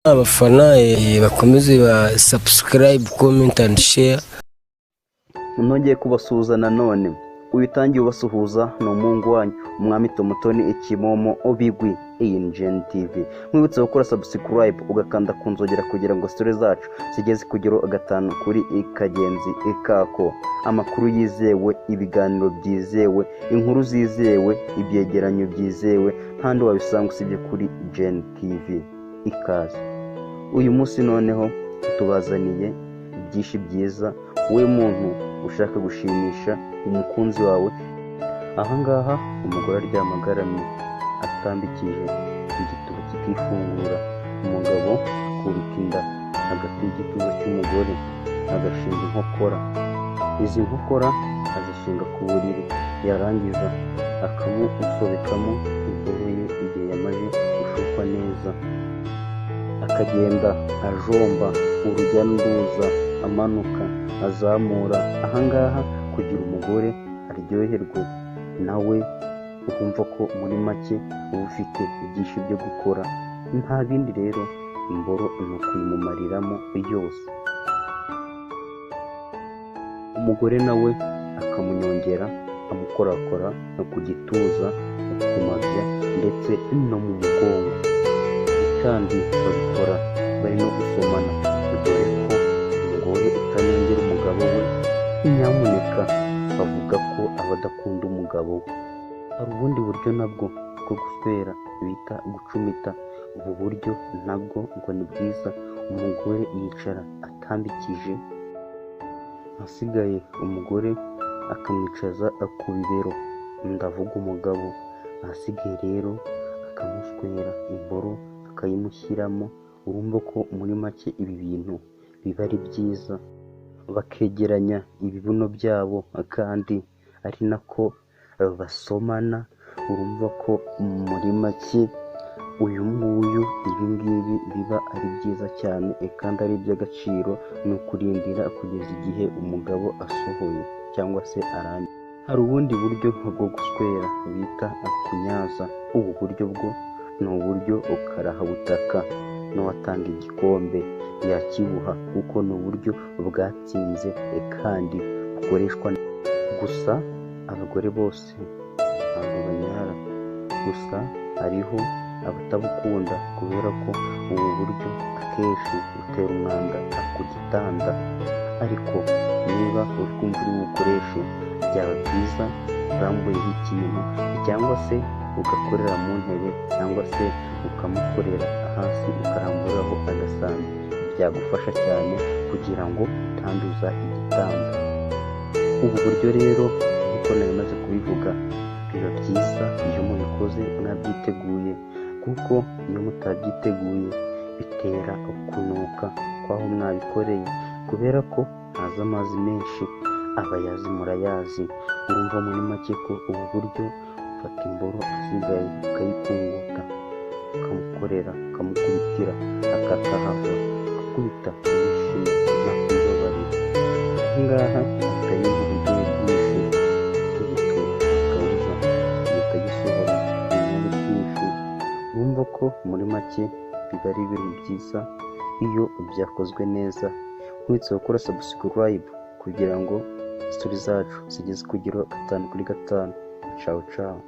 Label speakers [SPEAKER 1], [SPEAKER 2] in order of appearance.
[SPEAKER 1] abafana bakomeze ba subscribe, comment and share.
[SPEAKER 2] Nongeye kubasuhuza nanone. Uyitangiye ubasuhuza ni umuhungu wanyu umwami Tomotoni Ikimomo Obigwi Gen TV. Mwibutse gukora subscribe ugakanda ku nzogera kugira ngo story zacu zigeze kugero gatanu kuri Kagenzi Kako. Amakuru yizewe, ibiganiro byizewe, inkuru zizewe, ibyegeranyo byizewe, ntandi wabisanga usibye kuri Gen TV. Ikaze. Uyu munsi noneho tubazaniye byinshi byiza, we muntu ushaka gushimisha umukunzi wawe. Ahangaha umugore aryamagaramye atambikije igituba kikifungura, umugabo akubika inda hagati y'igituza cy'umugore agashinga inkokora. Izi nkokora azishinga ku buriri, yarangiza akamusobekamo imboro ye igihe yamaze gushukwa neza, akagenda ajomba urujya n'uruza, amanuka azamura. Ahangaha kugira umugore aryoherwe nawe ukumva ko muri make uba ufite ibyinshi byo gukora. Nta bindi rero, imboro ni ukuyimumariramo yose. Umugore nawe akamunyongera, amukorakora no ku gituza, ku mabya ndetse no mu mugongo. Kandi babikora bari no gusomana, dore ko umugore utanyongera umugabo we nyamuneka bavuga ko aba adakunda umugabo we. Hari ubundi buryo nabwo bwo guswera bita gucumita. Ubu buryo nabwo ngo ni bwiza. Umugore yicara atambikije, asigaye umugore akamwicaza ku bibero, ndavuga umugabo. Ahasigaye rero akamuswera imboro akayimushyiramo. Urumva ko muri make ibi bintu biba ari byiza, bakegeranya ibibuno byabo kandi ari nako basomana. Urumva ko muri make uyu nguyu ibi ngibi biba ari byiza cyane kandi ari iby'agaciro. Ni ukurindira kugeza igihe umugabo asohoye cyangwa se arangiye. Hari ubundi buryo bwo guswera bita kunyaza. Ubu buryo bwo ni uburyo ukarahabutaka n'uwatanga igikombe yakibuha, kuko ni uburyo bwatsinze kandi bukoreshwa. Gusa abagore bose ntabwo banyara, gusa hariho abatabukunda kubera ko ubu buryo akenshi butera umwanda ku gitanda. Ariko niba uri kumva uri bukoreshe, byaba byiza urambuyeho ikintu cyangwa se ugakorera mu ntebe cyangwa se ukamukorera hasi ukaramburaho agasambi. Byagufasha cyane kugira ngo utanduza igitanda. Ubu buryo rero nk'uko namaze kubivuga, biba byiza iyo mubikoze mwabyiteguye, kuko iyo mutabyiteguye bitera kunuka kwaho mwabikoreye, kubera ko haza amazi menshi. Abayazi murayazi. Urumva muri make ko ubu buryo ufata imboro asigaye ukayikunguta, ukamukorera, ukamukubitira akatahava, akakubita yishimye nta kwibabarira. Ahangaha hatari uburyohe bwinshi, igituba akabuza gihita gisohora inkuru byinshi. Urumva ko muri make biba ari ibintu byiza iyo byakozwe neza. Nkwibutse gukora subscribe kugira ngo story zacu zigeze kugera gatanu kuri gatanu. Ciao ciao.